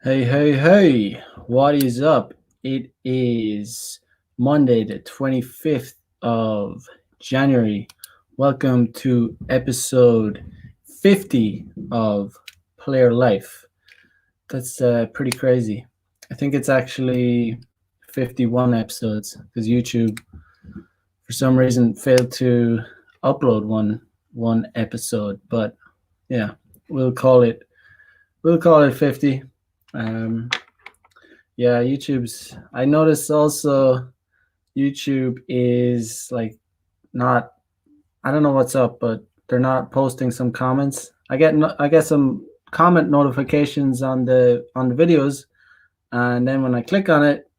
Hey, hey, hey, what is up? It is Monday, the 25th of January. Welcome to episode 50 of Player Life. That's pretty crazy. I think it's actually 51 episodes because YouTube, for some reason, failed to upload one episode. But yeah, we'll call it we'll call it 50. Um, Yeah, YouTube's. I noticed also YouTube is like not. I don't know what's up, but they're not posting some comments. I get some comment notifications on the videos, and then when I click on it,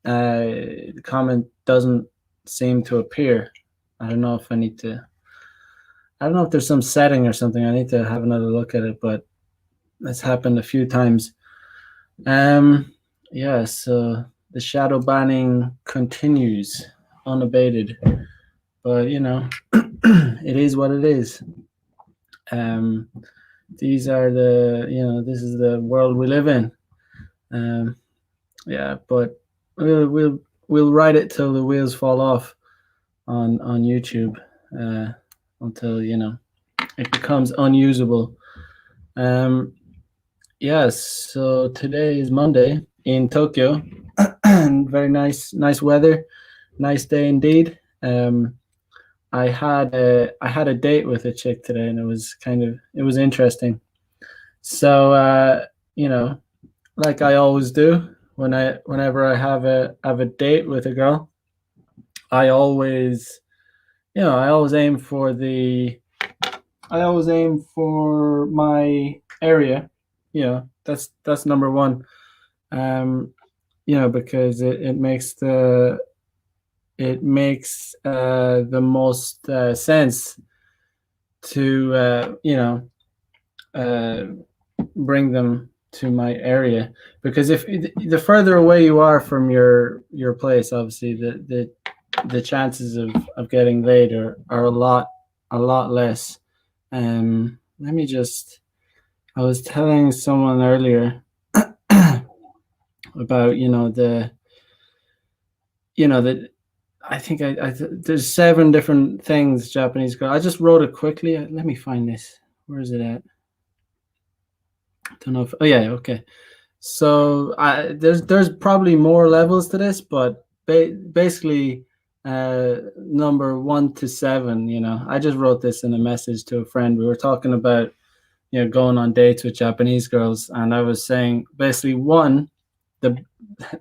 the comment doesn't seem to appear. I don't know if I need to. I don't know if there's some setting or something. I need to have another look at it, but it's happened a few times. Um, yeah, so the shadow banning continues unabated, but it is what it is. Um, these are this is the world we live in. Um, yeah, but we'll ride it till the wheels fall off on YouTube until it becomes unusable. Um, yes, so today is Monday in Tokyo, and very nice weather, nice day indeed. I had a date with a chick today, and it was interesting. So you know, like I always do whenever I have a date with a girl, I always I always aim for my area. That's number one. Because it makes the most sense to uh, bring them to my area, because if the further away you are from your place, obviously the chances of getting laid are a lot less. Let me just I was telling someone earlier about that I think there's 7 different things Japanese girl. I just wrote it quickly. Let me find this. Where is it at? I don't know if. Oh yeah, okay. So there's probably more levels to this, but basically, number 1 to 7. I just wrote this in a message to a friend. We were talking about going on dates with Japanese girls, and I was saying basically the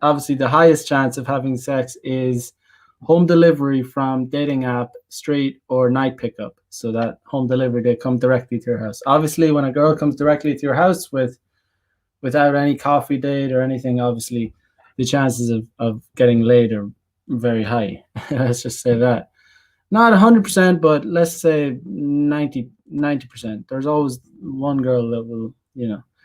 obviously the highest chance of having sex is home delivery from dating app, street, or night pickup. So that home delivery, they come directly to your house. Obviously, when a girl comes directly to your house without any coffee date or anything, obviously the chances of getting laid are very high. Let's just say that. Not 100%, but let's say 90%. There's always one girl that will,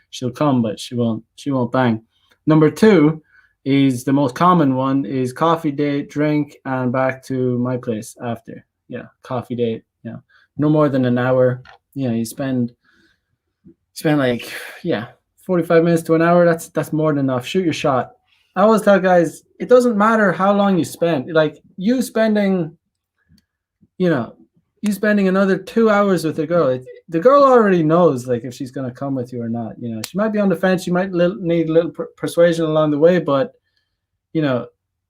she'll come, but she won't bang. Number 2 is the most common one, is coffee date, drink, and back to my place after. Yeah, coffee date, no more than an hour. You spend like, 45 minutes to an hour. That's more than enough. Shoot your shot. I always tell guys, it doesn't matter how long you spend. Like you know, you spending another 2 hours with a girl, the girl already knows like if she's gonna come with you or not. She might be on the fence. She might need a little persuasion along the way, but you know,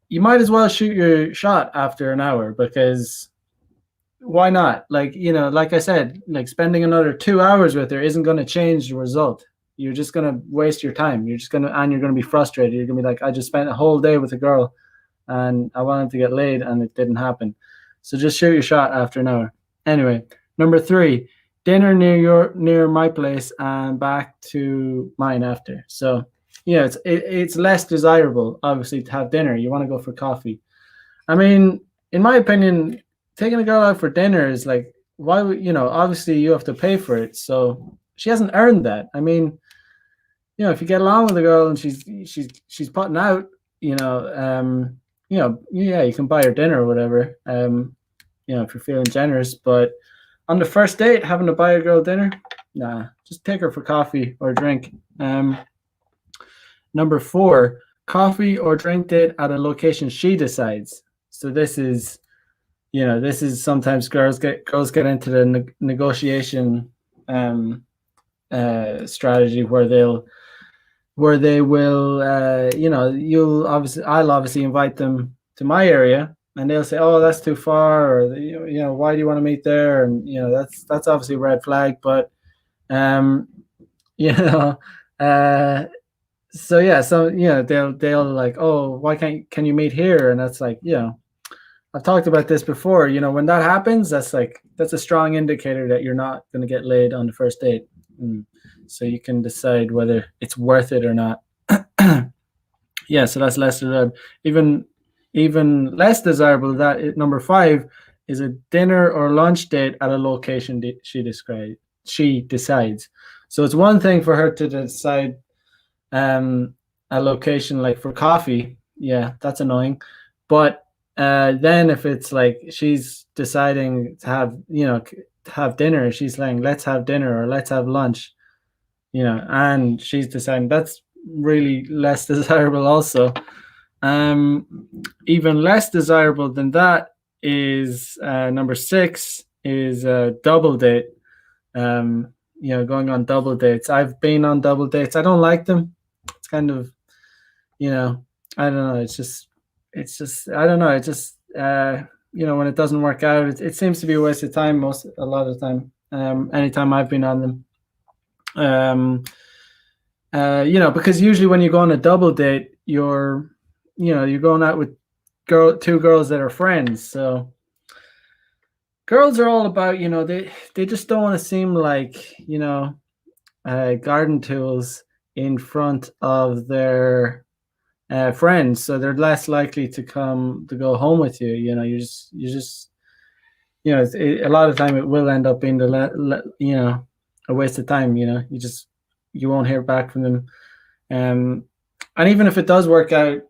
you might as well shoot your shot after an hour, because why not? Like like I said, like spending another 2 hours with her isn't gonna change the result. You're just gonna waste your time. You're gonna be frustrated. You're gonna be like, I just spent a whole day with a girl, and I wanted to get laid, and it didn't happen. So just shoot your shot after an hour. Anyway, number 3, dinner near my place and back to mine after. So it's less desirable, obviously, to have dinner. You want to go for coffee. I mean, in my opinion, taking a girl out for dinner is like, why would obviously you have to pay for it, so she hasn't earned that. I mean, if you get along with a girl and she's putting out, yeah, you can buy her dinner or whatever. If you're feeling generous, but on the first date, having to buy a girl dinner, nah, just take her for coffee or a drink. Number four, coffee or drink date at a location she decides. So this is, this is sometimes girls get into the negotiation um, strategy where they will, I'll obviously invite them to my area, and they'll say, "Oh, that's too far," or "Why do you want to meet there?" And that's obviously a red flag. But um, you know, uh, so yeah, so they'll like, "Oh, why can you meet here?" And that's like, I've talked about this before. When that happens, that's a strong indicator that you're not going to get laid on the first date. Mm. So you can decide whether it's worth it or not. Yeah, so that's less desirable. Even less desirable, number five is a dinner or lunch date at a location she decides. So it's one thing for her to decide um, a location like for coffee. Yeah, that's annoying. But then if it's like she's deciding to have dinner, she's saying let's have dinner or let's have lunch, and she's deciding, that's really less desirable also. Even less desirable than that is number six is a double date. Going on double dates. I've been on double dates. I don't like them. It's kind of, I don't know. I don't know. It just, when it doesn't work out, it seems to be a waste of time a lot of the time. Anytime I've been on them. Because usually when you go on a double date, you're going out with two girls that are friends. So girls are all about, they just don't want to seem like, garden tools in front of their friends. So they're less likely to go home with you. You just a lot of time it will end up being a waste of time. You won't hear back from them. And even if it does work out,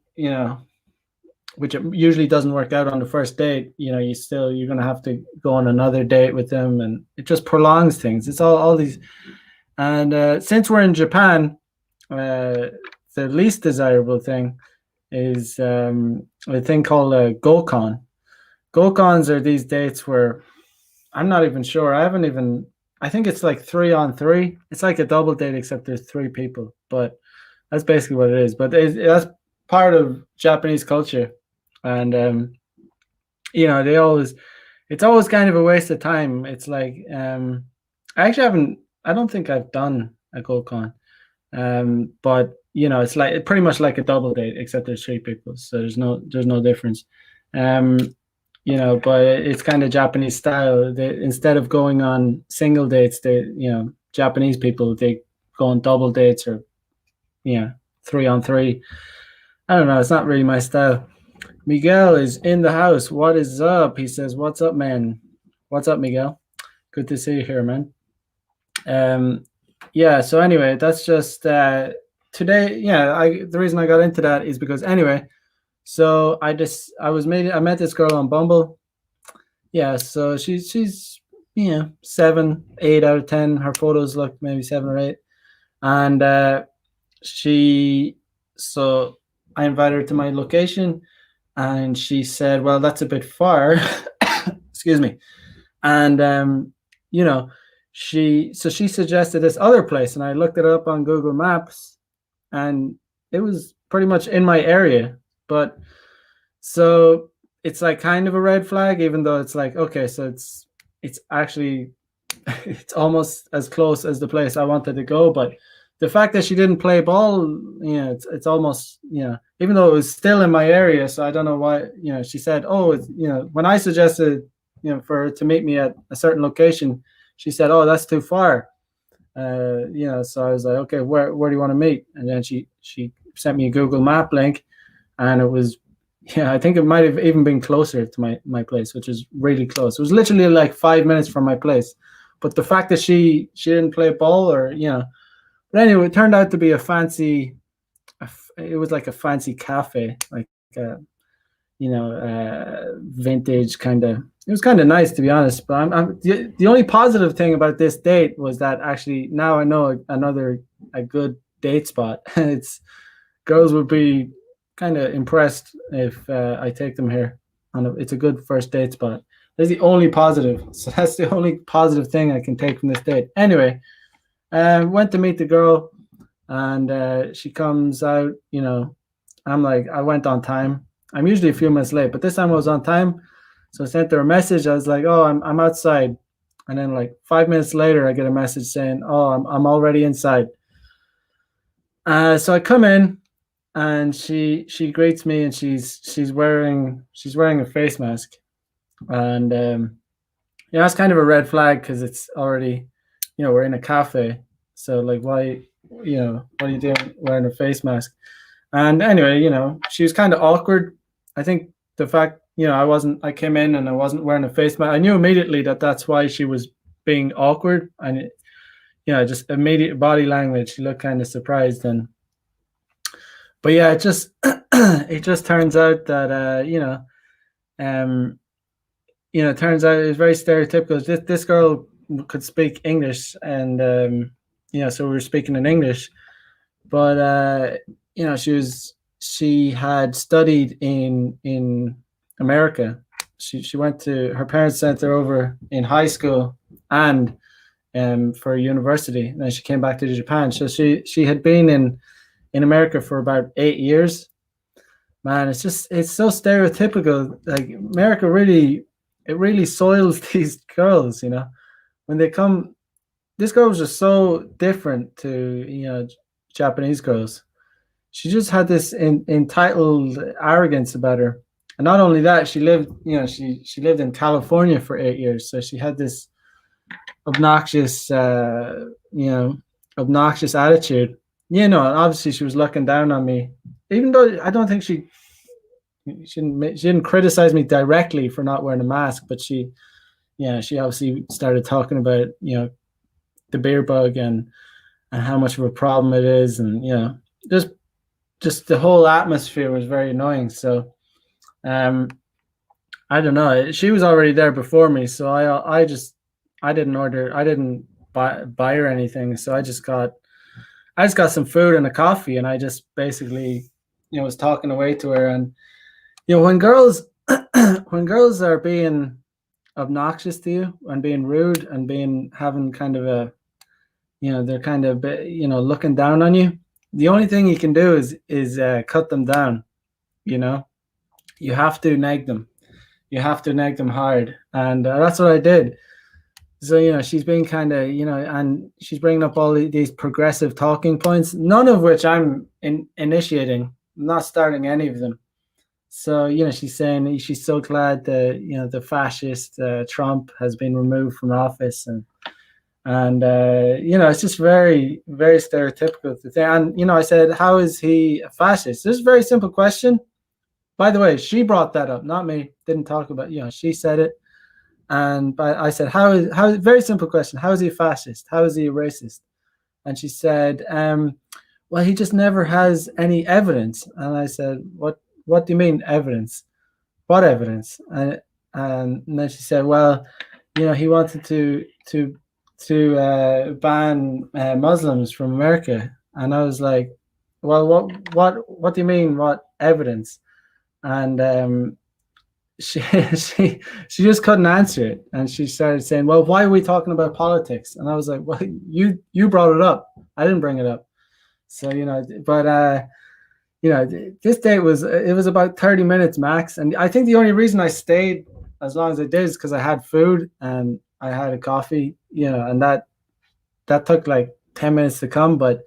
which it usually doesn't work out on the first date, you're going to have to go on another date with them, and it just prolongs things. It's all these. And since we're in Japan, the least desirable thing is a thing called a gokon. Gokons are these dates where I'm not even sure. I think it's like 3-on-3. It's like a double date, except there's three people. But that's basically what it is. But that's part of Japanese culture. And, it's always kind of a waste of time. It's like, I don't think I've done a gokon. But, it's like pretty much like a double date, except there's three people. So there's no difference. But it's kind of Japanese style. Instead of going on single dates, Japanese people, they go on double dates or, 3-on-3. I don't know. It's not really my style. Miguel is in the house. What is up? He says, "What's up, man? What's up, Miguel? Good to see you here, man." Yeah. So anyway, that's just today. Yeah. The reason I got into that is because anyway. So I met this girl on Bumble. Yeah, so she's 7, 8 out of 10. Her photos look maybe 7 or 8. And so I invited her to my location, and she said, "Well, that's a bit far." Excuse me. And she suggested this other place, and I looked it up on Google Maps, and it was pretty much in my area. But so it's like kind of a red flag, even though it's like, okay, so it's actually it's almost as close as the place I wanted to go. But the fact that she didn't play ball, it's almost, even though it was still in my area. So I don't know why, she said, oh, when I suggested, for her to meet me at a certain location, she said, oh, that's too far. So I was like, okay, where do you want to meet? And then she sent me a Google Map link, and it was, I think it might have even been closer to my place, which is really close. It was literally like 5 minutes from my place. But the fact that she didn't play ball, or but anyway, it turned out to be it was like a fancy cafe, like vintage kind of. It was kind of nice, to be honest. But the only positive thing about this date was that actually now I know a good date spot. girls would be kind of impressed if I take them here. It's a good first date spot. That's the only positive. So that's the only positive thing I can take from this date. Anyway, went to meet the girl, and she comes out. I'm like, I went on time. I'm usually a few minutes late, but this time I was on time. So I sent her a message. I was like, "Oh, I'm outside," and then like 5 minutes later, I get a message saying, "Oh, I'm already inside." So I come in, and she greets me, and she's wearing a face mask, and that's kind of a red flag because it's already, we're in a cafe, so like, why, what are you doing wearing a face mask? And anyway, she was kind of awkward. I think the fact, I came in and I wasn't wearing a face mask. I knew immediately that that's why she was being awkward, and just immediate body language. She looked kind of surprised, but yeah, it just it just turns out that um, it turns out it was very stereotypical. This girl could speak English, and so we were speaking in English, but she had studied in America. She went to, her parents sent her over in high school and for university, and then she came back to Japan. So she had been in America for about 8 years. Man, it's so stereotypical. Like, America really soils these girls. When they come, this girl was just so different to Japanese girls. She just had this entitled arrogance about her, and not only that, she lived she lived in California for 8 years, so she had this obnoxious obnoxious attitude. And obviously she was looking down on me, even though I don't think she didn't criticize me directly for not wearing a mask, but she obviously started talking about the beer bug and how much of a problem it is, and just the whole atmosphere was very annoying. So I don't know. She was already there before me, so I didn't buy her anything. So I just got some food and a coffee, and I just basically was talking away to her. And when girls when girls are being obnoxious to you and being rude and having kind of a they're kind of looking down on you, the only thing you can do is cut them down. You have to nag them. You have to nag them hard, and that's what I did. So she's being kind of and she's bringing up all these progressive talking points, none of which I'm initiating. I'm not starting any of them. So she's saying she's so glad that the fascist Trump has been removed from office, and it's just very, very stereotypical to think. And I said, how is he a fascist? This is a very simple question. By the way, she brought that up, not me. Didn't talk about, she said it. But I said, how very simple question. How is he a fascist? How is he a racist? And she said, well, he just never has any evidence. And I said, what do you mean evidence? What evidence? And then she said, well, he wanted to ban Muslims from America. And I was like, well, what do you mean? What evidence? And she just couldn't answer it, and she started saying, well, why are we talking about politics? And I was like, well, you brought it up. I didn't bring it up. So but this date was about 30 minutes max, and I think the only reason I stayed as long as I did is because I had food and I had a coffee, and that took like 10 minutes to come. But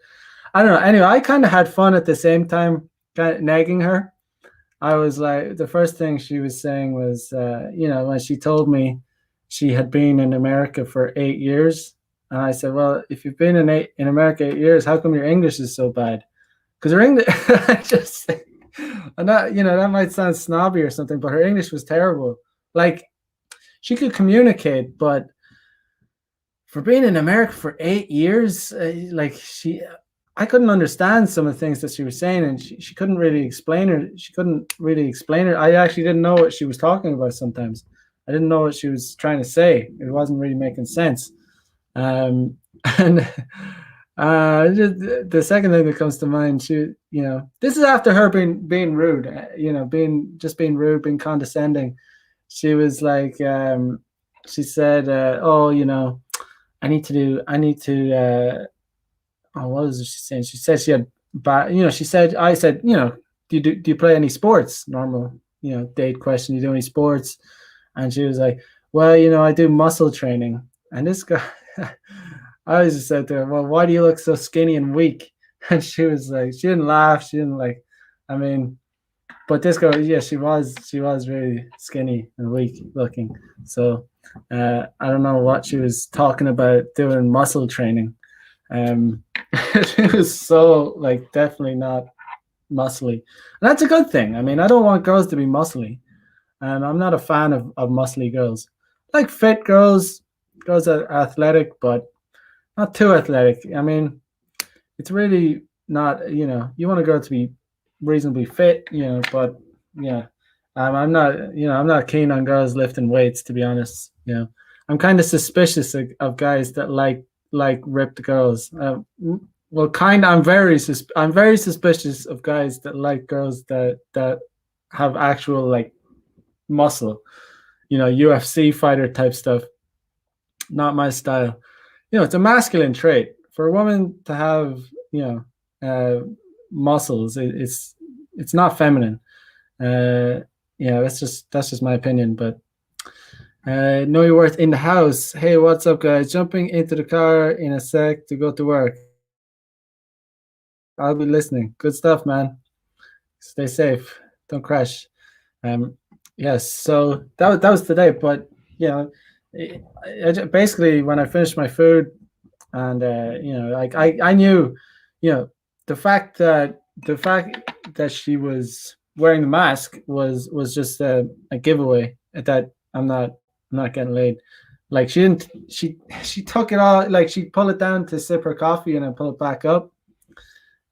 I don't know. Anyway, I kind of had fun at the same time, kind of nagging her. I was like, the first thing she was saying was, when she told me she had been in America for 8 years, and I said, well, if you've been in America 8 years, how come your English is so bad? Because her English, and that might sound snobby or something, but her English was terrible. Like, she could communicate, but for being in America for 8 years, I couldn't understand some of the things that she was saying, and she couldn't really explain it. She couldn't really explain it. I actually didn't know what she was talking about sometimes. I didn't know what she was trying to say. It wasn't really making sense. And Just the second thing that comes to mind, this is after her being rude, being rude, being condescending. She was like, she said, "Oh, I need to." Oh, what was she saying? She said she had bad. She said, I said, do you play any sports? Normal, date question. You do any sports? And she was like, well, I do muscle training. And this guy, I just said to her, well, why do you look so skinny and weak? And she was like, she didn't laugh. She didn't like, I mean, but this girl, yeah, she was really skinny and weak looking. So I don't know what she was talking about doing muscle training. It was so like definitely not muscly. And that's a good thing. I mean, I don't want girls to be muscly. I'm not a fan of muscly girls. Like fit girls, girls that are athletic, but not too athletic. I mean, it's really not, you want a girl to be reasonably fit, but yeah. I'm not keen on girls lifting weights, to be honest. I'm kind of suspicious of guys that like ripped girls. Well, kind of, I'm very suspicious of guys that like girls that have actual like muscle, UFC fighter type stuff. Not my style. It's a masculine trait for a woman to have, muscles. It's not feminine. That's just my opinion. But know your worth in the house. Hey, what's up, guys? Jumping into the car in a sec to go to work. I'll be listening. Good stuff, man. Stay safe. Don't crash. Yes. So that was today. But basically when I finished my food, and like I knew, the fact that she was wearing the mask was just a giveaway that I'm not getting laid. Like she took it all, like she'd pull it down to sip her coffee and then pull it back up.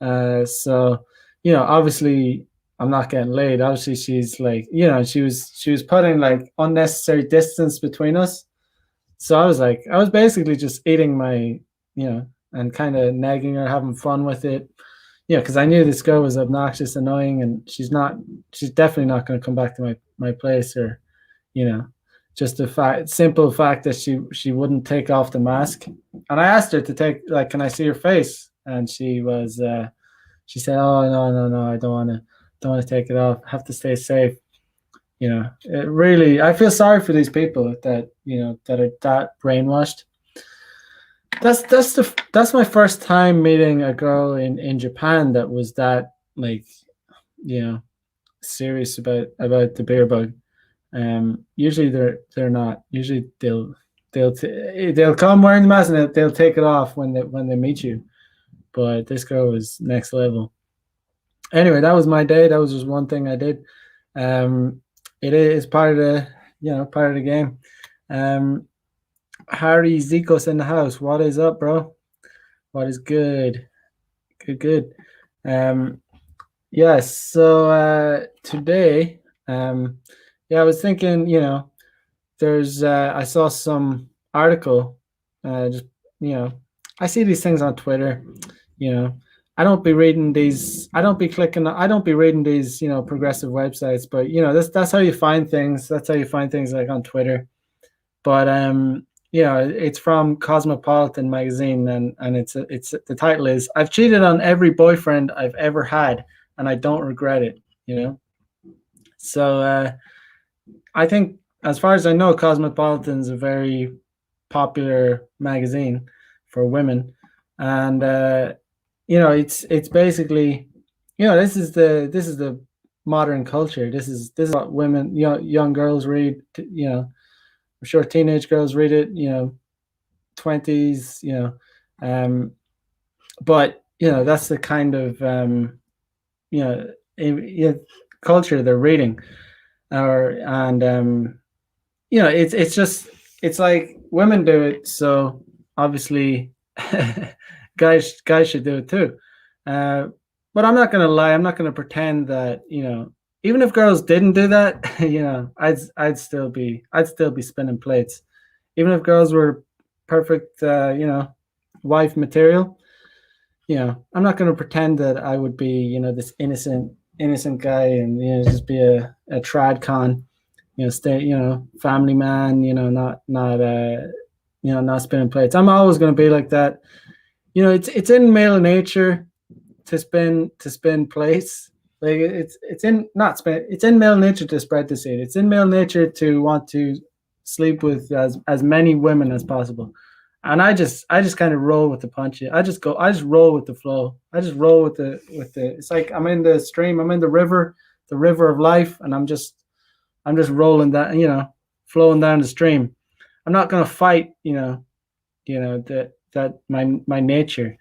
So obviously I'm not getting laid. Obviously she's like, she was putting like unnecessary distance between us. So I was basically just eating my, and kind of nagging her, having fun with it. Because I knew this girl was obnoxious, annoying, and she's definitely not going to come back to my place, or, just the simple fact that she wouldn't take off the mask. And I asked her to take, like, can I see your face? And she said, oh, no, I don't want to take it off. I have to stay safe. It really, I feel sorry for these people that are that brainwashed. That's my first time meeting a girl in Japan that was that, like, serious about the beer bug. Usually they're not. Usually they'll come wearing the mask and they'll take it off when they meet you. But this girl was next level. Anyway, that was my day. That was just one thing I did. It is part of the game. Harry Zikos in the house. What is up, bro? What is good? Good. Yes. So today, I was thinking, there's I saw some article. Just I see these things on Twitter. I don't be reading these. I don't be clicking. I don't be reading these, progressive websites. But that's how you find things. That's how you find things like on Twitter. But it's from Cosmopolitan magazine, and it's the title is "I've cheated on every boyfriend I've ever had, and I don't regret it." So I think, as far as I know, Cosmopolitan is a very popular magazine for women, and it's basically, this is the modern culture. This is what women, young girls read. I'm sure teenage girls read it. 20s. But that's the kind of culture they're reading, it's like women do it, so obviously guys should do it too. But I'm not gonna lie, I'm not gonna pretend that even if girls didn't do that, I'd still be spinning plates, even if girls were perfect, wife material. I'm not going to pretend that I would be, this innocent guy and just be a trad con, stay, family man, not spinning plates. I'm always going to be like that. It's in male nature to spin plates. Like it's in not spin. It's in male nature to spread the seed. It's in male nature to want to sleep with as many women as possible. And I just kind of roll with the punches. I just roll with the flow. I just roll with the. It's like I'm in the stream. I'm in the river of life, and I'm just rolling that. Flowing down the stream. I'm not gonna fight. That my nature.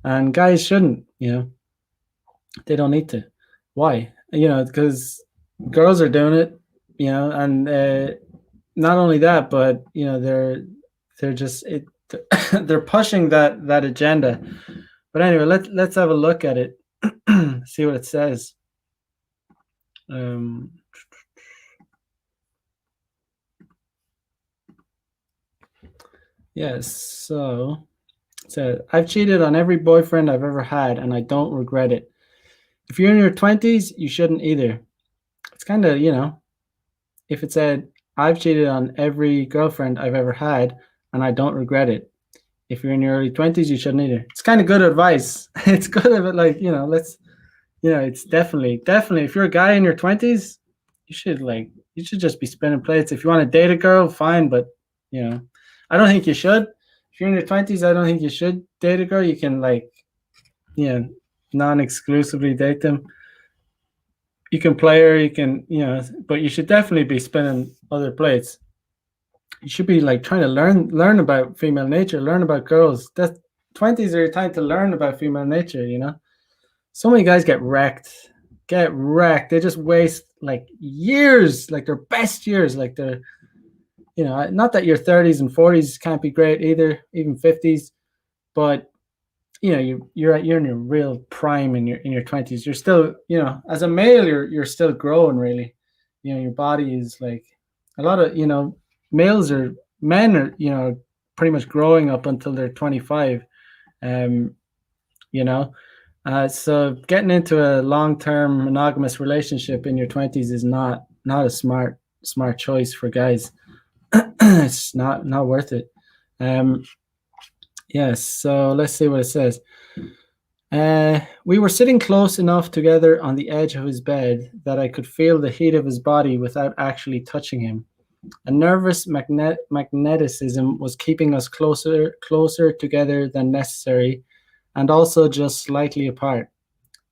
And guys shouldn't. They don't need to. Why? Because girls are doing it. And not only that, but they're just it. They're pushing that agenda. But anyway, let's have a look at it. See what it says. Um, yes. So it says, I've cheated on every boyfriend I've ever had, and I don't regret it. If you're in your 20s, you shouldn't either. It's kind of, if it said, I've cheated on every girlfriend I've ever had, and I don't regret it. If you're in your early 20s, you shouldn't either. It's kind of good advice. It's good of it, like, it's definitely, if you're a guy in your 20s, you should just be spinning plates. If you want to date a girl, fine, but, I don't think you should. If you're in your 20s, I don't think you should date a girl. You can, non-exclusively date them. You can play her, but you should definitely be spinning other plates. You should be like trying to learn about female nature, learn about girls. That 20s are your time to learn about female nature. So many guys get wrecked. They just waste like years, like their best years, like their, not that your 30s and 40s can't be great either, even 50s, but you're in your real prime in your 20s. You're still, as a male, you're still growing really. Your body is like a lot of, men are pretty much growing up until they're 25. um so getting into a long-term monogamous relationship in your 20s is not a smart choice for guys. It's not worth it. Yes, so let's see what it says. We were sitting close enough together on the edge of his bed that I could feel the heat of his body without actually touching him. A nervous magneticism was keeping us closer together than necessary, and also just slightly apart.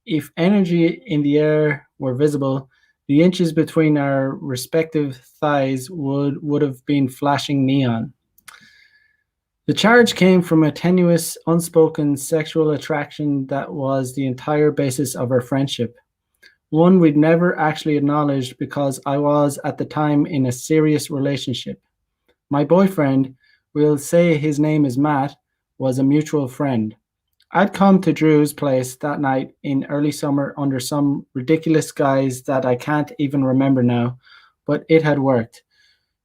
If energy in the air were visible, the inches between our respective thighs would have been flashing neon. The charge came from a tenuous, unspoken sexual attraction that was the entire basis of our friendship. One we'd never actually acknowledged because I was, at the time, in a serious relationship. My boyfriend, we'll say his name is Matt, was a mutual friend. I'd come to Drew's place that night in early summer under some ridiculous guise that I can't even remember now, but it had worked.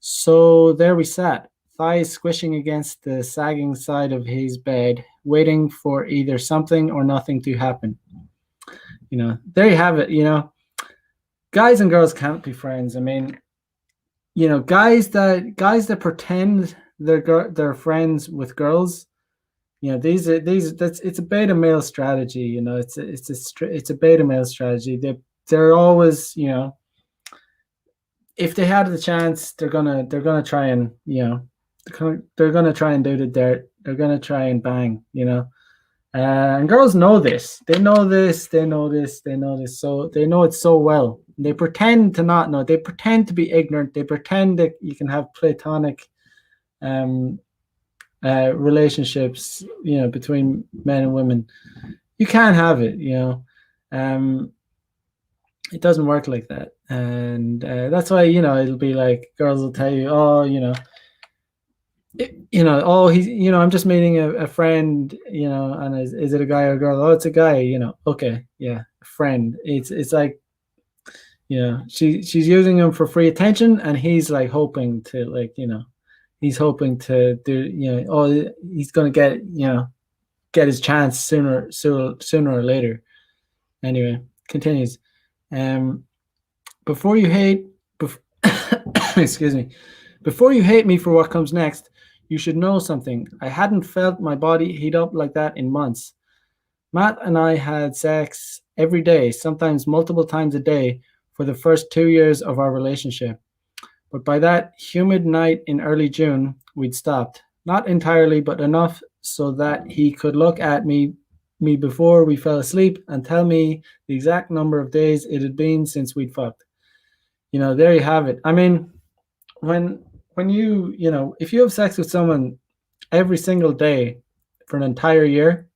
So there we sat, thighs squishing against the sagging side of his bed, waiting for either something or nothing to happen. There you have it. Guys and girls can't be friends. I mean, guys that pretend they're friends with girls. It's a beta male strategy. It's a beta male strategy. They're always, if they had the chance, they're gonna try and they're gonna try and do the dirt. They're gonna try and bang. And girls know this. They know this. They know this. They know this. So they know it so well. They pretend to not know. They pretend to be ignorant. They pretend that you can have platonic relationships, between men and women. You can't have it. It doesn't work like that. And that's why, it'll be like girls will tell you, oh, oh, he's, I'm just meeting a friend, and is it a guy or a girl? Oh, it's a guy, okay, yeah, a friend. It's like, she's using him for free attention, and he's like hoping to, like, he's hoping to do, oh, he's gonna get, get his chance sooner or later. Anyway, continues. Um, before you hate, excuse me, before you hate me for what comes next, you should know something. I hadn't felt my body heat up like that in months. Matt and I had sex every day, sometimes multiple times a day, for the first 2 years of our relationship. But by that humid night in early June, we'd stopped. Not entirely, but enough so that he could look at me before we fell asleep and tell me the exact number of days it had been since we'd fucked. There you have it. I mean, when if you have sex with someone every single day for an entire year,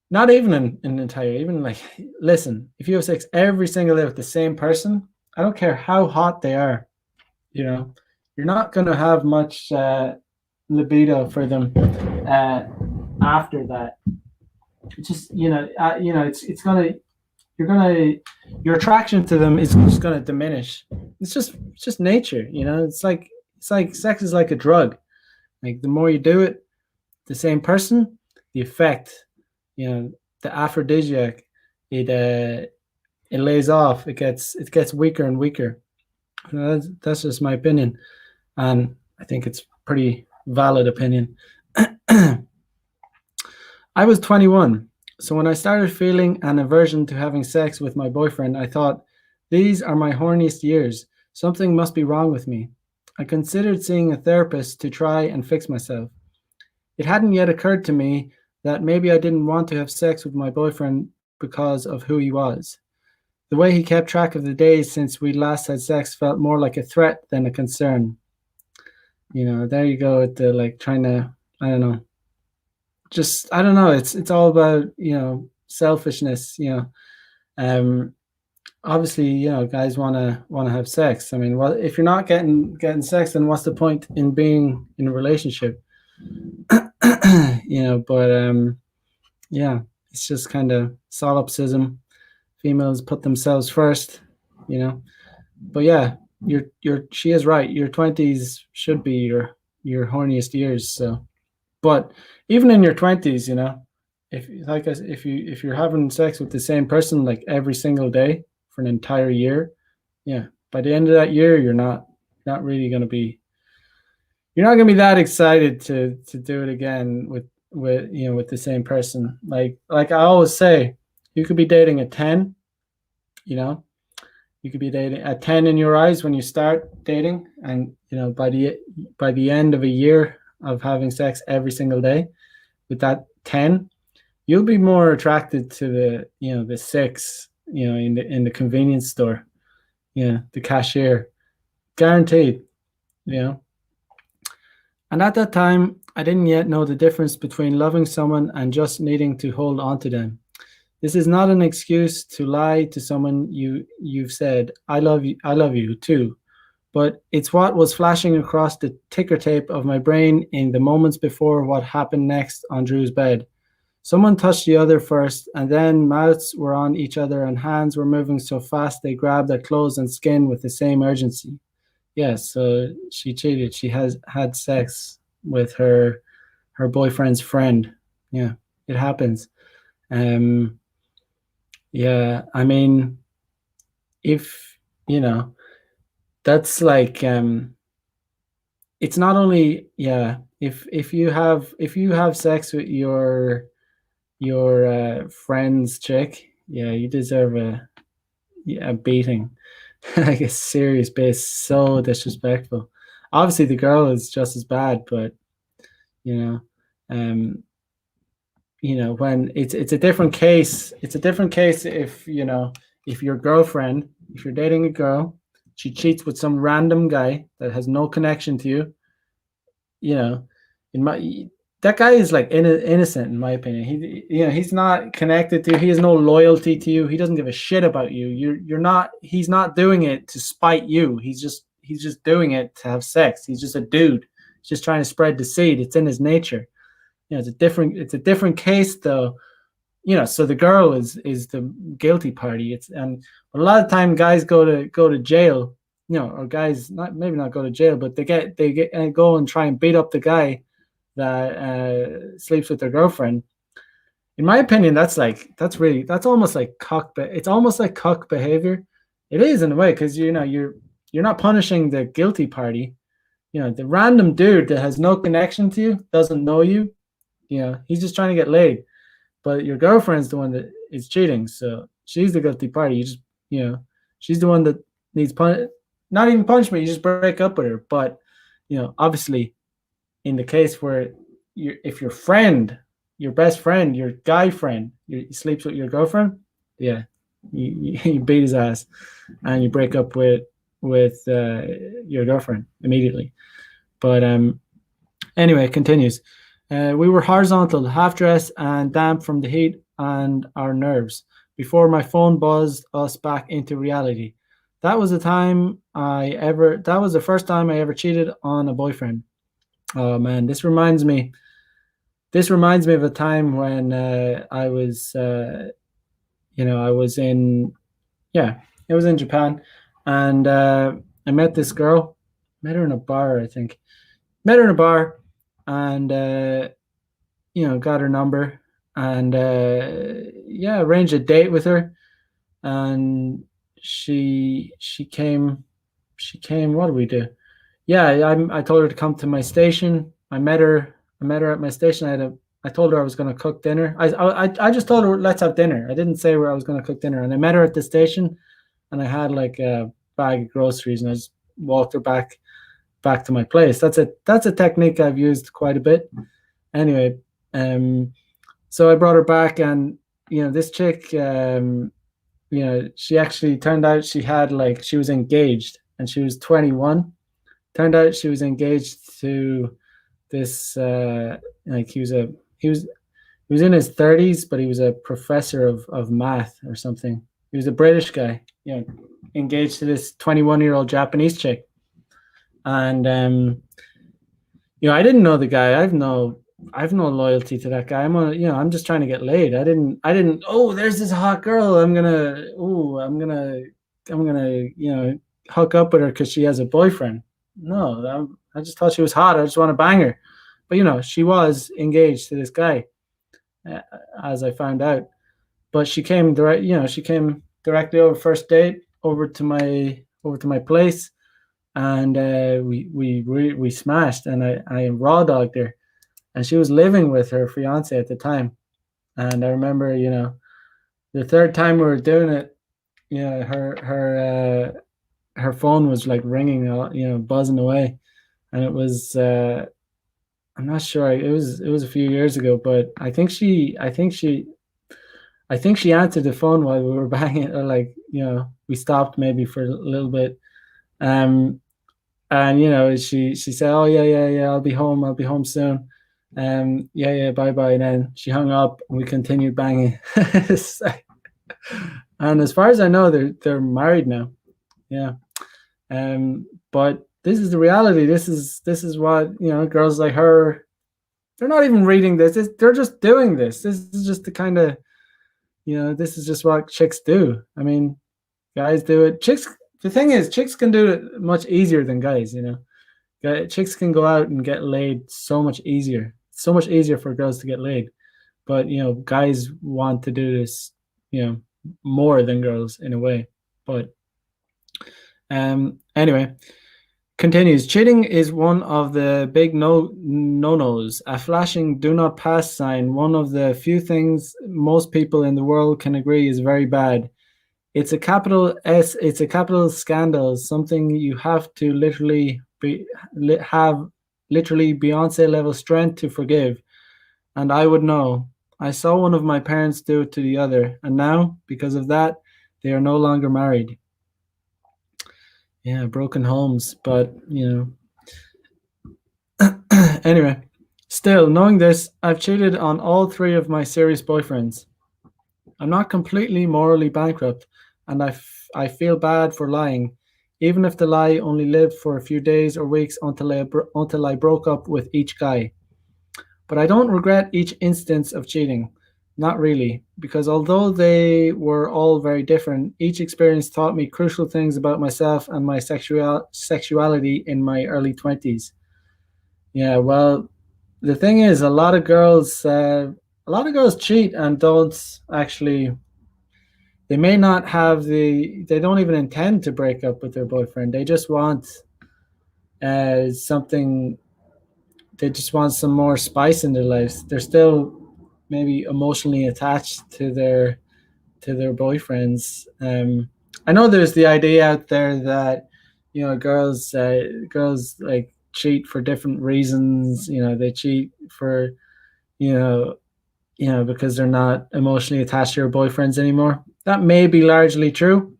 not even an entire, even like, listen, if you have sex every single day with the same person, I don't care how hot they are, you're not going to have much libido for them after that. It's just, it's going to, your attraction to them is just going to diminish. It's just nature, it's like sex is like a drug. Like the more you do it, the same person, the effect, the aphrodisiac, it lays off. It gets weaker and weaker. That's just my opinion, and I think it's pretty valid opinion. I was 21, so when I started feeling an aversion to having sex with my boyfriend, I thought, these are my horniest years. Something must be wrong with me. I considered seeing a therapist to try and fix myself. It hadn't yet occurred to me that maybe I didn't want to have sex with my boyfriend because of who he was. The way he kept track of the days since we last had sex felt more like a threat than a concern. There you go with the like trying to, I don't know. Just I don't know. It's all about selfishness. Obviously guys wanna have sex. I mean, well, if you're not getting sex, then what's the point in being in a relationship? But yeah, it's just kind of solipsism. Females put themselves first, But yeah, she is right. Your 20s should be your horniest years. So, but even in your 20s, if you're having sex with the same person like every single day for an entire year, yeah, by the end of that year, you're not really going to be. You're not going to be that excited to do it again with with the same person. Like I always say, you could be dating a 10, you could be dating a 10 in your eyes when you start dating, and by the end of a year of having sex every single day with that 10, you'll be more attracted to the 6, in the convenience store, the cashier, guaranteed, And at that time, I didn't yet know the difference between loving someone and just needing to hold on to them. This is not an excuse to lie to someone you've said, I love you too. But it's what was flashing across the ticker tape of my brain in the moments before what happened next on Drew's bed. Someone touched the other first, and then mouths were on each other and hands were moving so fast they grabbed at clothes and skin with the same urgency. Yes, so she cheated. She has had sex with her boyfriend's friend. Yeah, it happens. Yeah, I mean, if that's like it's not only, yeah, if you have sex with your friend's chick, yeah, you deserve a beating. Like a serious base. So disrespectful. Obviously the girl is just as bad, but um when it's a different case. It's a different case if if your girlfriend, if you're dating a girl, she cheats with some random guy that has no connection to you. That guy is like innocent in my opinion. He's not connected to you. He has no loyalty to you. He doesn't give a shit about you. He's not doing it to spite you. He's just doing it to have sex. He's just a dude. He's just trying to spread the seed. It's in his nature. It's a different case though. So the girl is the guilty party. And a lot of time guys go to jail, or guys maybe not go to jail, but they get and go and try and beat up the guy that sleeps with their girlfriend. In my opinion, that's almost like it's almost like cuck behavior. It is in a way because you're not punishing the guilty party. The random dude that has no connection to you, doesn't know you. He's just trying to get laid. But your girlfriend's the one that is cheating, so she's the guilty party. She's the one that needs not even punishment. You just break up with her. But obviously, in the case where if your friend, your best friend, your guy friend, you sleeps with your girlfriend, yeah, you beat his ass, and you break up with your girlfriend immediately. But anyway, it continues. We were horizontal, half dressed, and damp from the heat and our nerves before my phone buzzed us back into reality. That was that was the first time I ever cheated on a boyfriend. Oh man, this reminds me of a time when I was in, yeah, it was in Japan, and I met this girl. Met her in a bar, I think. Met her in a bar, and got her number, and yeah, arranged a date with her, and she came. What did we do? Yeah, I told her to come to my station. I met her at my station. I told her I was going to cook dinner. I just told her let's have dinner. I didn't say where I was going to cook dinner, and I met her at the station, and I had like a bag of groceries, and I just walked her back to my place. That's a technique I've used quite a bit. Anyway, so I brought her back, and this chick, she actually turned out she was engaged, and she was 21. Turned out she was engaged to this like he was in his 30s, but he was a professor of math or something. He was a British guy, engaged to this 21-year-old Japanese chick. And I didn't know the guy. I've no loyalty to that guy. I'm just trying to get laid. I didn't. Oh, there's this hot girl. I'm gonna hook up with her because she has a boyfriend. No, I just thought she was hot. I just want to bang her. But she was engaged to this guy, uh, as I found out. But she came direct. She came directly over first date over to my place, and we smashed, and I raw dogged her, and she was living with her fiance at the time. And I remember, the third time we were doing it, her phone was like ringing, buzzing away, and it was. I'm not sure. It was a few years ago, but I think she answered the phone while we were banging, or like we stopped maybe for a little bit. Um, and she said, "Oh yeah, yeah, yeah, I'll be home soon." Yeah, yeah, bye bye. And then she hung up, and we continued banging. And as far as I know, they're married now. Yeah. But this is the reality. This is what girls like her. They're not even reading this. They're just doing this. This is just the kind of this is just what chicks do. I mean, guys do it. Chicks. The thing is, chicks can do it much easier than guys. Chicks can go out and get laid so much easier. It's so much easier for girls to get laid. But guys want to do this, more than girls in a way. But anyway, continues. Cheating is one of the big no-nos. A flashing "do not pass" sign. One of the few things most people in the world can agree is very bad. It's a capital S. It's a capital scandal. Something you have to have literally Beyonce level strength to forgive. And I would know. I saw one of my parents do it to the other, and now, because of that, they are no longer married. Yeah, broken homes, but anyway, still, knowing this, I've cheated on all three of my serious boyfriends. I'm not completely morally bankrupt, and I feel bad for lying, even if the lie only lived for a few days or weeks until I broke up with each guy. But I don't regret each instance of cheating. Not really, because although they were all very different, each experience taught me crucial things about myself and my sexuality in my early 20s. Yeah, well, the thing is, a lot of girls cheat and don't actually. They may not have they don't even intend to break up with their boyfriend. They just want something. They just want some more spice in their lives. They're still maybe emotionally attached to their boyfriends. I know there's the idea out there that girls like cheat for different reasons. They cheat for you know because they're not emotionally attached to your boyfriends anymore. That may be largely true,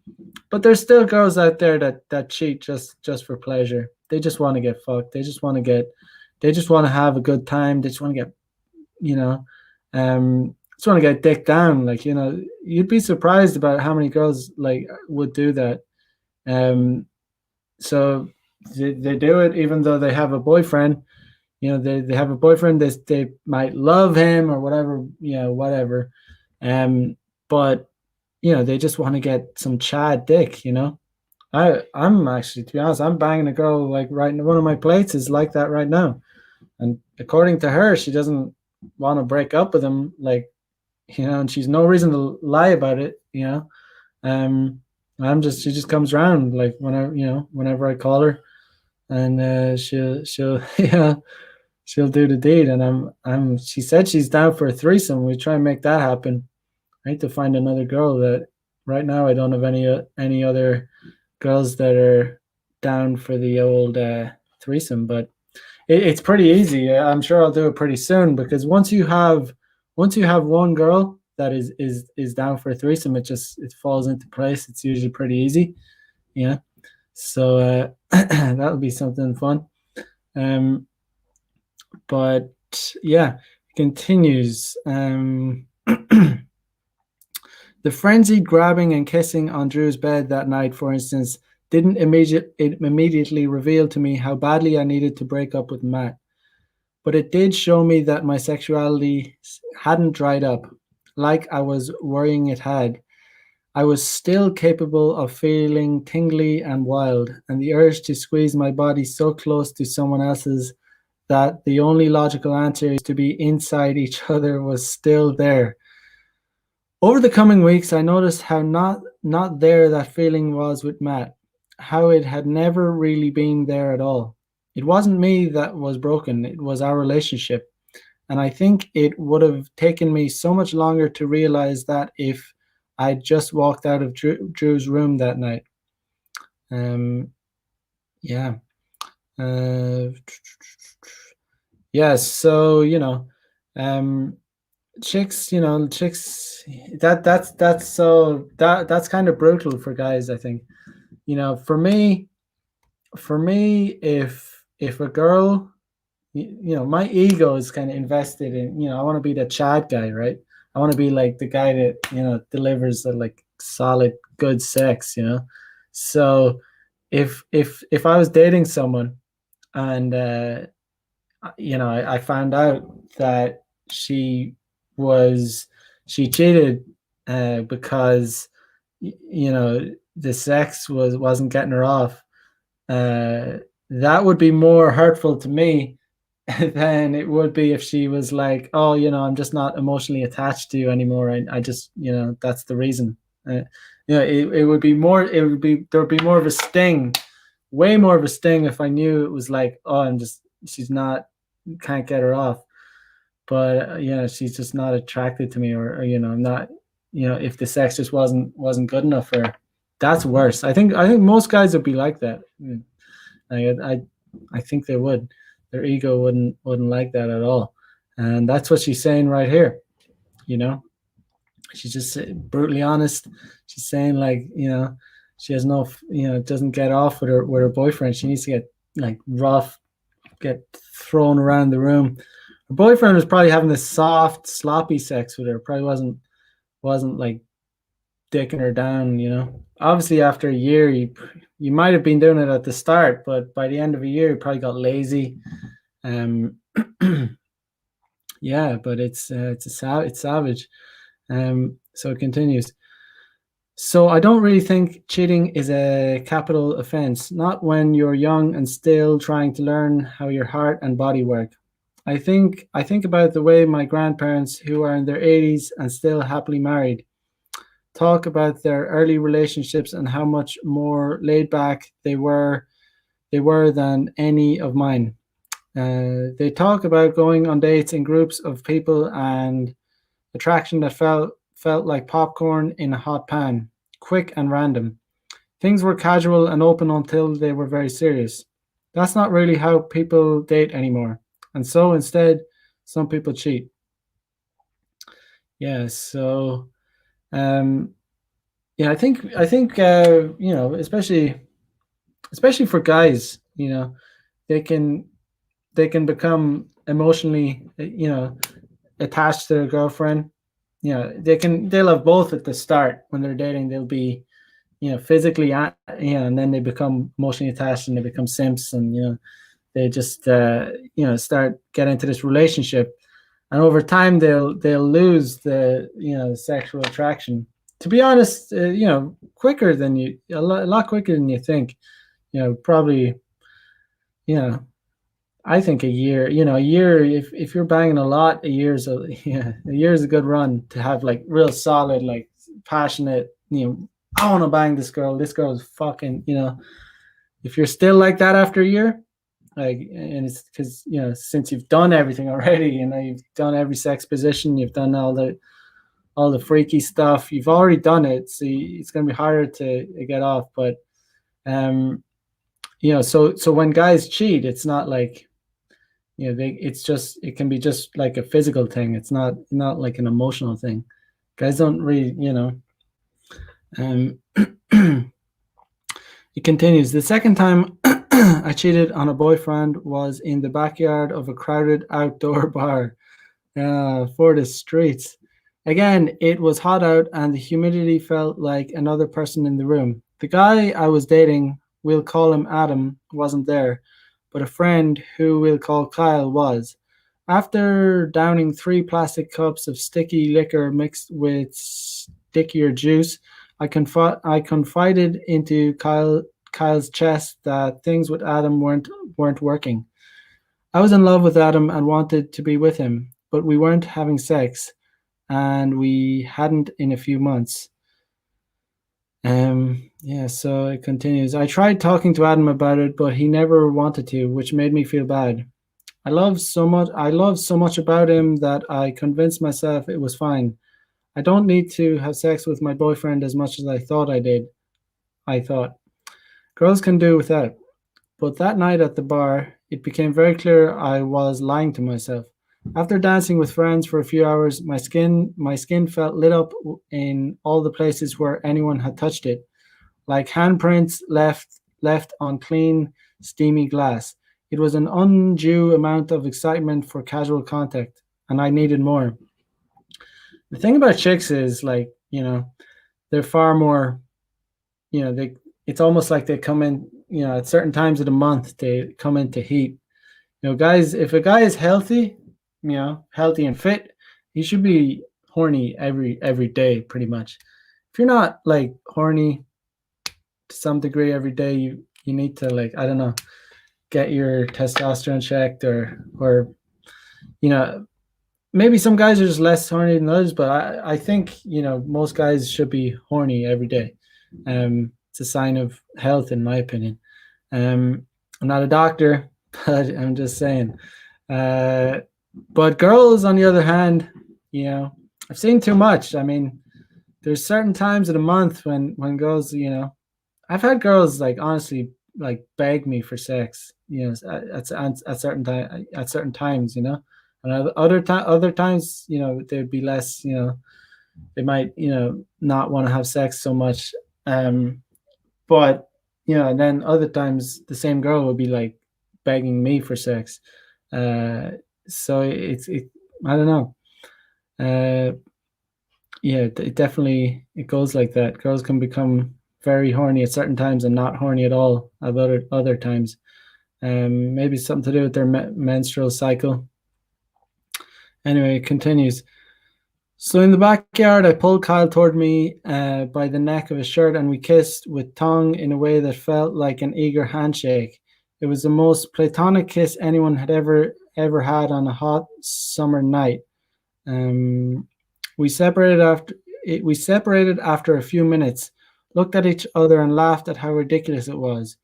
but there's still girls out there that cheat just for pleasure. They just want to get fucked. They just want to have a good time. They just want to get you know, just want to get dick down. Like you'd be surprised about how many girls like would do that. Um, so they do it even though they have a boyfriend. They have a boyfriend. They might love him or whatever. Whatever. Um, but they just want to get some Chad dick. I'm actually, to be honest, I'm banging a girl like right in one of my plates is like that right now. And according to her, she doesn't want to break up with him, like, and she's no reason to lie about it. Um, she just comes around like whenever I call her, and she'll yeah, she'll do the deed. And she said she's down for a threesome. We try and make that happen. I need to find another girl that right now I don't have any other girls that are down for the old threesome, but it's pretty easy. I'm sure I'll do it pretty soon because once you have one girl that is down for a threesome, it falls into place. It's usually pretty easy. Yeah. So that'll be something fun. Um, but yeah, it continues. The frenzied grabbing and kissing on Drew's bed that night, for instance, didn't immediately reveal to me how badly I needed to break up with Matt. But it did show me that my sexuality hadn't dried up, like I was worrying it had. I was still capable of feeling tingly and wild, and the urge to squeeze my body so close to someone else's that the only logical answer is to be inside each other was still there. Over the coming weeks, I noticed how not there that feeling was with Matt, how it had never really been there at all. It wasn't me that was broken, it was our relationship. And I think it would have taken me so much longer to realize that if I'd just walked out of Drew's room that night. Um, yeah. Uh, yeah, so, um, chicks that's kind of brutal for guys, I think. For me, if a girl, my ego is kind of invested in, I want to be the Chad guy, right? I want to be like the guy that delivers the like solid good sex. So if I was dating someone and I found out that she she cheated because the sex wasn't getting her off. That would be more hurtful to me than it would be if she was like, oh, I'm just not emotionally attached to you anymore. I just, that's the reason. It would be more. There would be more of a sting, way more of a sting if I knew it was like, oh, she's not, can't get her off. But she's just not attracted to me, or I'm not, if the sex just wasn't good enough for her. That's worse. I think most guys would be like that. I think they would. Their ego wouldn't like that at all, and that's what she's saying right here. You know, she's just brutally honest. She's saying like, she has no, doesn't get off with her boyfriend. She needs to get like rough, get thrown around the room. Her boyfriend was probably having this soft, sloppy sex with her. Probably wasn't like dicking her down. Obviously, after a year, you might have been doing it at the start, but by the end of a year, you probably got lazy. Yeah, but it's savage. So it continues. So I don't really think cheating is a capital offense, not when you're young and still trying to learn how your heart and body work. I think about the way my grandparents, who are in their 80s and still happily married, talk about their early relationships and how much more laid back they were than any of mine. They talk about going on dates in groups of people and attraction that felt like popcorn in a hot pan, quick and random. Things were casual and open until they were very serious. That's not really how people date anymore. And so instead, some people cheat. Yeah, so um yeah, I think especially for guys, they can they can become emotionally attached to their girlfriend. They'll have both at the start when they're dating. They'll be physically and then they become emotionally attached and they become simps, and they just start getting into this relationship, and over time they'll lose the sexual attraction. To be honest, quicker than a lot quicker than you think. Probably, you know I think a year, a year, if you're banging a lot, a year's a yeah, a year's a good run to have like real solid, like passionate, I want to bang this girl. This girl is fucking, if you're still like that after a year, like, and it's because, since you've done everything already, you've done every sex position, you've done all the freaky stuff, you've already done it. So it's going to be harder to get off. But, so when guys cheat, it's not like, it can be just like a physical thing. It's not like an emotional thing. Guys don't really, um it continues. The second time I cheated on a boyfriend was in the backyard of a crowded outdoor bar for the streets. Again, it was hot out and the humidity felt like another person in the room. The guy I was dating, we'll call him Adam, wasn't there, but a friend who we'll call Kyle was. After downing 3 plastic cups of sticky liquor mixed with stickier juice, I confided into Kyle's chest that things with Adam weren't working. I was in love with Adam and wanted to be with him, but we weren't having sex, and we hadn't in a few months. Yeah, so it continues. I tried talking to Adam about it, but he never wanted to, which made me feel bad. I love so much about him that I convinced myself it was fine. I don't need to have sex with my boyfriend as much as I thought I did. I thought. Girls can do without. But that night at the bar, it became very clear I was lying to myself. After dancing with friends for a few hours, my skin felt lit up in all the places where anyone had touched it, like handprints left on clean, steamy glass. It was an undue amount of excitement for casual contact, and I needed more. The thing about chicks is like, they're far more, they it's almost like they come in, at certain times of the month they come into heat. Guys, if a guy is healthy, healthy and fit, he should be horny every day pretty much. If you're not like horny to some degree every day, you need to, like, I don't know, get your testosterone checked, or you know maybe some guys are just less horny than others, but I think most guys should be horny every day. It's a sign of health, in my opinion. I'm not a doctor, but I'm just saying. Uh, but girls, on the other hand, I've seen too much. I mean, there's certain times of the month when girls, I've had girls, like, honestly, like, beg me for sex, at certain times, and other times, they'd be less, they might, not want to have sex so much. Um, but and then other times the same girl would be like begging me for sex. Uh, so I don't know. Uh, yeah, it definitely it goes like that. Girls can become very horny at certain times and not horny at all at other times. Maybe something to do with their menstrual cycle. Anyway, it continues. So in the backyard, I pulled Kyle toward me by the neck of his shirt, and we kissed with tongue in a way that felt like an eager handshake. It was the most platonic kiss anyone had ever ever had on a hot summer night. Um, we separated after we separated after a few minutes, looked at each other and laughed at how ridiculous it was.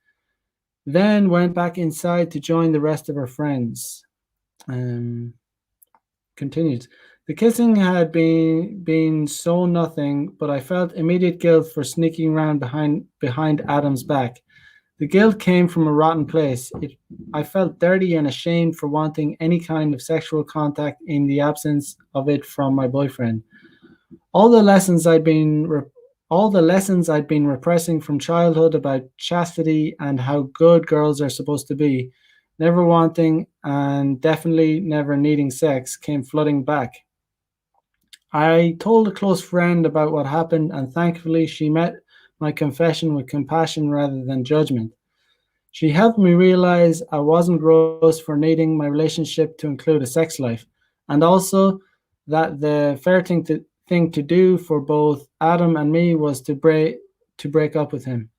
Then went back inside to join the rest of her friends. Um, Continues. The kissing had been so nothing, but I felt immediate guilt for sneaking around behind Adam's back. The guilt came from a rotten place. I felt dirty and ashamed for wanting any kind of sexual contact in the absence of it from my boyfriend. All the lessons I'd been re- all the lessons I'd been repressing from childhood about chastity and how good girls are supposed to be, never wanting and definitely never needing sex, came flooding back. I told a close friend about what happened, and thankfully she met my confession with compassion rather than judgment. She helped me realize I wasn't gross for needing my relationship to include a sex life, and also that the fair thing to do for both Adam and me was to break up with him.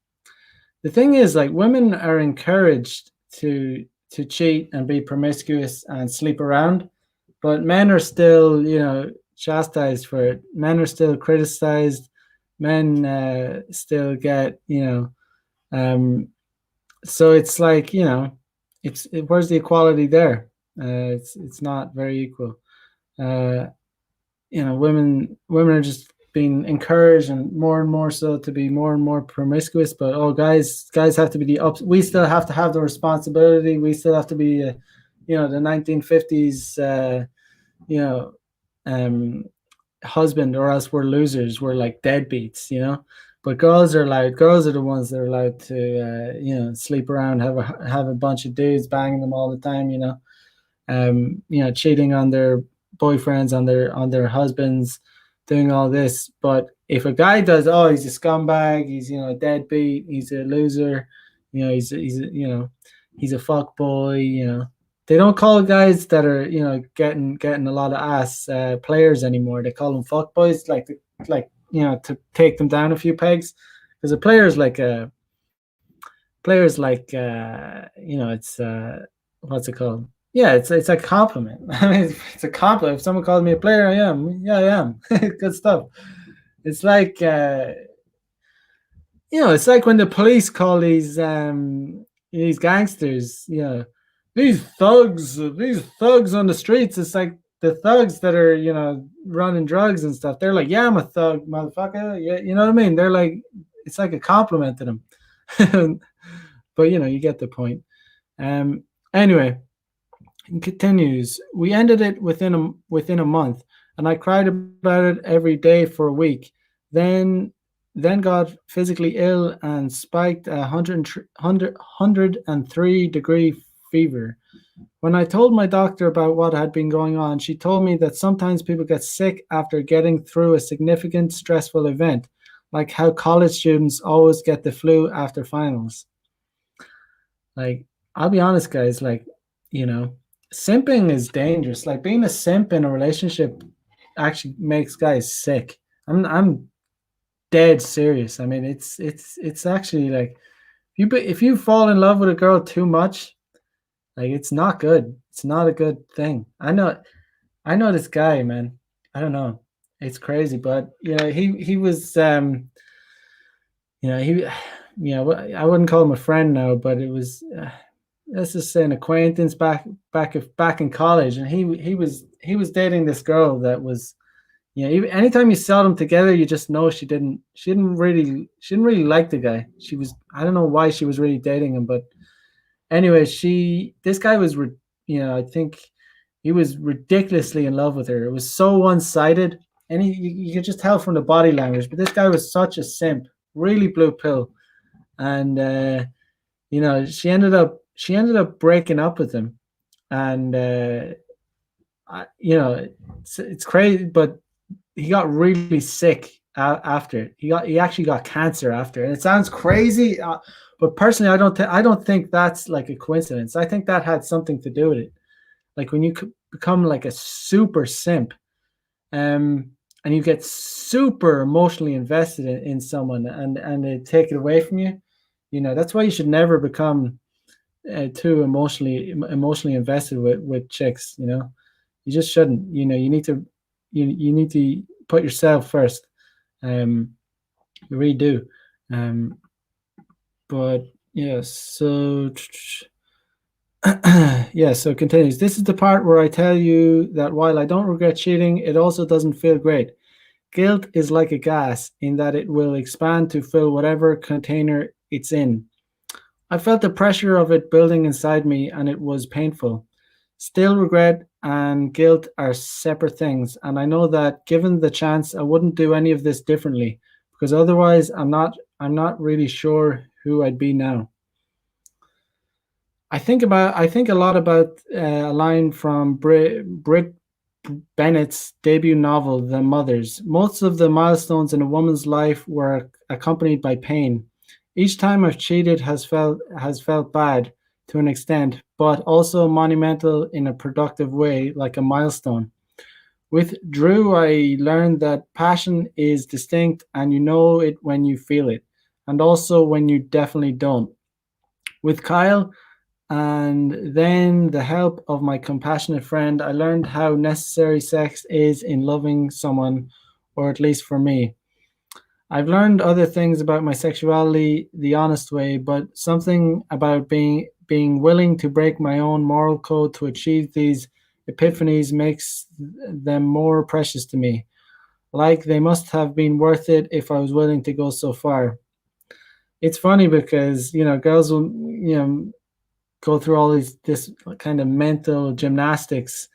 The thing is, like, women are encouraged to cheat and be promiscuous and sleep around, but men are still, chastised for it. Men are still criticized. Men still get, um, so it's like, where's the equality there? It's not very equal. Uh, women are just being encouraged and more so to be more and more promiscuous. But oh, guys have to be the ups. We still have to have the responsibility. We still have to be, the 1950s, you know, um, husband, or else we're losers. We're like deadbeats. But girls are allowed. Girls are the ones that are allowed to, sleep around, have a bunch of dudes banging them all the time. Cheating on their boyfriends, on their husbands, doing all this. But if a guy does, oh, he's a scumbag. He's a deadbeat. He's a loser. He's a fuck boy. They don't call guys that are getting a lot of ass players anymore. They call them fuck boys, to take them down a few pegs. Because a it's what's it called? Yeah, it's a compliment. I mean, it's a compliment. If someone calls me a player, I am. Yeah, I am. Good stuff. It's like it's like when the police call these gangsters, these thugs on the streets. It's like the thugs that are running drugs and stuff. They're like, yeah, I'm a thug, motherfucker. Yeah, you know what I mean? They're like, it's like a compliment to them. But you get the point. Anyway, it continues. We ended it within a month, and I cried about it every day for a week. Then then got physically ill and spiked 103-degree fever. When I told my doctor about what had been going on, she told me that sometimes people get sick after getting through a significant stressful event, like how college students always get the flu after finals. Like, I'll be honest, guys, like, you know, simping is dangerous. Like, being a simp in a relationship actually makes guys sick. I'm dead serious. I mean, it's actually like, if you fall in love with a girl too much, like, it's not good. It's not a good thing. I know this guy, man. I don't know. It's crazy, but he was he I wouldn't call him a friend now, but it was let's just say an acquaintance back in college, and he was dating this girl that was, anytime you saw them together, you just know she didn't really like the guy. I don't know why she was really dating him, but anyway, this guy was, I think he was ridiculously in love with her. It was so one-sided, and you could just tell from the body language. But this guy was such a simp, really blue pill, and she ended up breaking up with him, and it's crazy, but he got really sick after. He actually got cancer after, and it sounds crazy, but personally, I don't think that's like a coincidence. I think that had something to do with it. Like, when you become like a super simp, um, and you get super emotionally invested in someone, and they take it away from you. That's why you should never become too emotionally invested with chicks. You just shouldn't. You need to put yourself first. Um, you really do. Um, but yes, so yeah, so it continues. This is the part where I tell you that while I don't regret cheating, it also doesn't feel great. Guilt is like a gas in that it will expand to fill whatever container it's in. I felt the pressure of it building inside me and it was painful. Still, regret and guilt are separate things, and I know that given the chance, I wouldn't do any of this differently because otherwise, I'm not really sure who I'd be now. I think a lot about a line from Brit Bennett's debut novel, The Mothers. Most of the milestones in a woman's life were accompanied by pain. Each time I've cheated has felt bad to an extent, but also monumental in a productive way, like a milestone. With Drew, I learned that passion is distinct and you know it when you feel it, and also when you definitely don't. With Kyle, and then the help of my compassionate friend, I learned how necessary sex is in loving someone, or at least for me. I've learned other things about my sexuality the honest way, but something about being willing to break my own moral code to achieve these epiphanies makes them more precious to me. Like they must have been worth it if I was willing to go so far. It's funny because girls will go through all this kind of mental gymnastics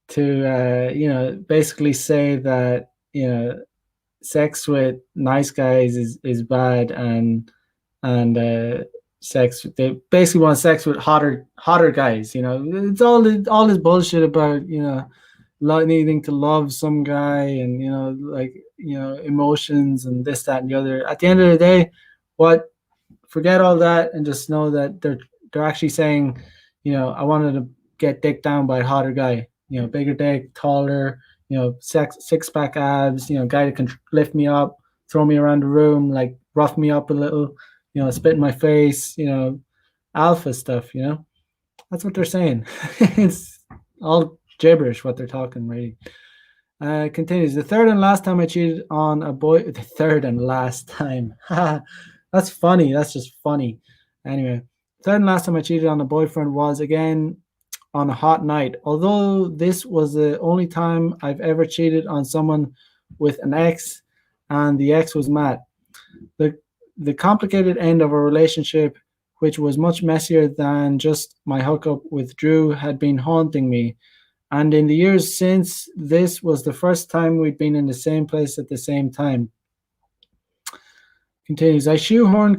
to basically say that sex with nice guys is bad, and sex they basically want sex with hotter guys. It's all this bullshit about needing to love some guy, and like emotions and this, that, and the other. At the end of the day, what forget all that and just know that they're actually saying, I wanted to get dick down by a hotter guy, bigger dick, taller, six pack abs, guy that can lift me up, throw me around the room, like rough me up a little, spit in my face, alpha stuff. That's what they're saying. It's all gibberish what they're talking, really. Continues. The third and last time I cheated on a boy. The third and last time. That's funny. That's just funny. Anyway, third and last time I cheated on a boyfriend was again on a hot night. Although this was the only time I've ever cheated on someone with an ex, and the ex was Matt. The the complicated end of a relationship, which was much messier than just my hookup with Drew, had been haunting me. And in the years since, this was the first time we'd been in the same place at the same time. Continues. I shoehorned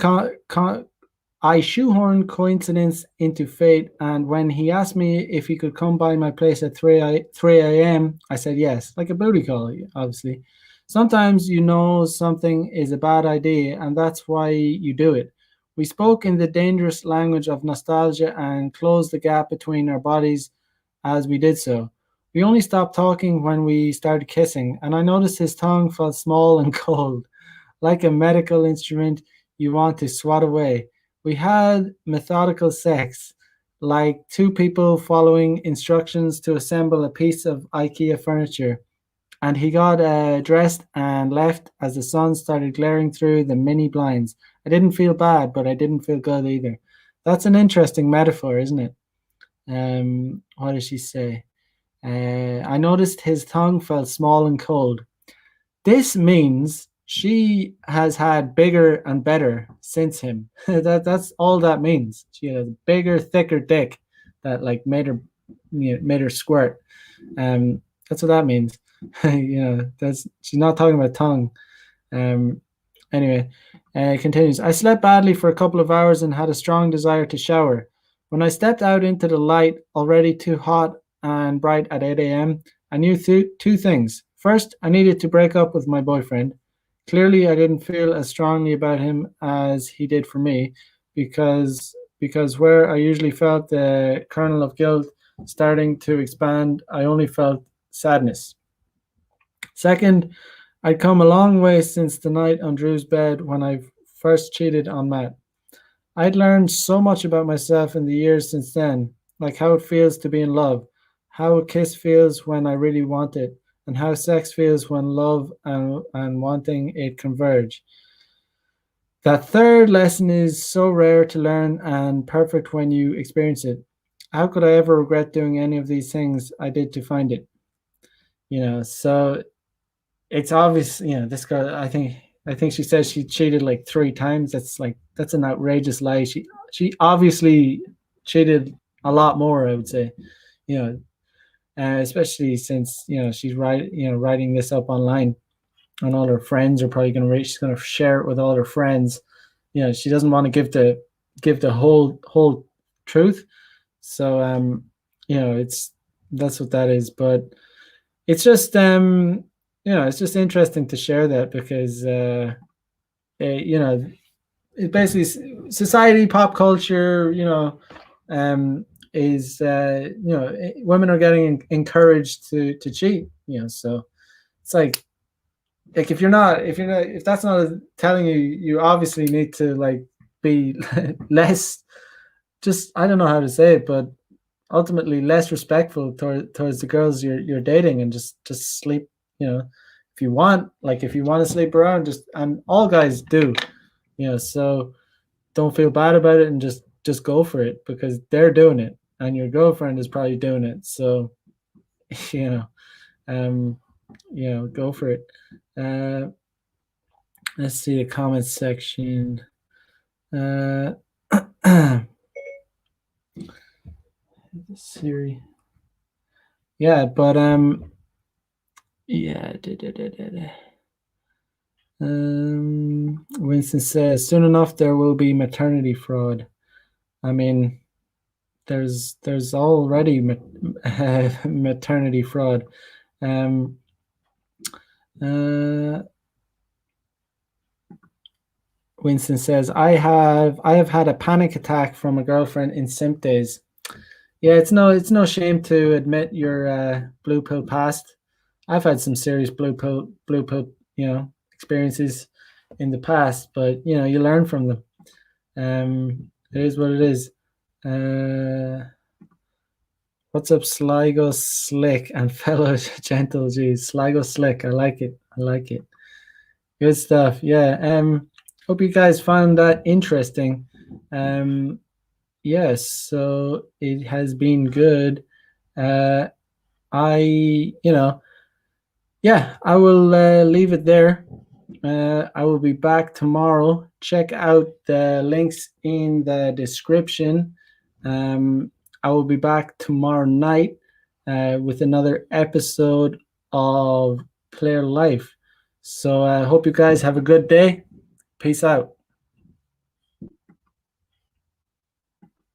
coincidence into fate, and when he asked me if he could come by my place at 3 a.m., I said yes, like a booty call, obviously. Sometimes you know something is a bad idea, and that's why you do it. We spoke in the dangerous language of nostalgia and closed the gap between our bodies as we did so. We only stopped talking when we started kissing, and I noticed his tongue felt small and cold, like a medical instrument you want to swat away. We had methodical sex, like two people following instructions to assemble a piece of IKEA furniture. And he got dressed and left as the sun started glaring through the mini blinds. I didn't feel bad, but I didn't feel good either. That's an interesting metaphor, isn't it? What does she say? I noticed his tongue felt small and cold. This means she has had bigger and better since him. That's all that means. She has a bigger, thicker dick that like made her squirt. That's what that means. That's she's not talking about tongue. Um, Anyway, it continues. I slept badly for a couple of hours and had a strong desire to shower. When I stepped out into the light, already too hot and bright at 8 a.m., I knew two things. First, I needed to break up with my boyfriend. Clearly, I didn't feel as strongly about him as he did for me, because where I usually felt the kernel of guilt starting to expand, I only felt sadness. Second, I'd come a long way since the night on Drew's bed when I first cheated on Matt. I'd learned so much about myself in the years since then, like how it feels to be in love, how a kiss feels when I really want it, and how sex feels when love and wanting it converge. That third lesson is so rare to learn and perfect when you experience it. How could I ever regret doing any of these things I did to find it? So it's obvious, this girl, I think she says she cheated like 3 times. That's an outrageous lie. She obviously cheated a lot more, I would say. You know, especially since she's writing this up online, and all her friends are probably going to she's going to share it with all her friends. She doesn't want to give the whole truth. So it's that's what that is. But it's just it's just interesting to share that because it basically society, pop culture, is women are getting encouraged to cheat. So it's like if that's not telling you, you obviously need to like be less, just I don't know how to say it, but ultimately less respectful towards the girls you're dating, and just sleep. If you want to sleep around, just, and all guys do. So don't feel bad about it, and just go for it, because they're doing it and your girlfriend is probably doing it. So you know um go for it. uh let's see the comments section. uh Siri. Yeah, but yeah. Winston says soon enough there will be maternity fraud. I mean, there's already maternity fraud. Um, uh, Winston says I have had a panic attack from a girlfriend in simp days. Yeah, it's no shame to admit your blue pill past. I've had some serious blue pill experiences in the past, but you learn from them. It is what it is. What's up, Sligo Slick and fellow gentle G's? Sligo Slick, I like it. I like it. Good stuff. Yeah. Hope you guys found that interesting. Yes, so it has been good. Uh, I, yeah, I will leave it there. I will be back tomorrow. Check out the links in the description. I will be back tomorrow night with another episode of Player Life. So I hope you guys have a good day. Peace out.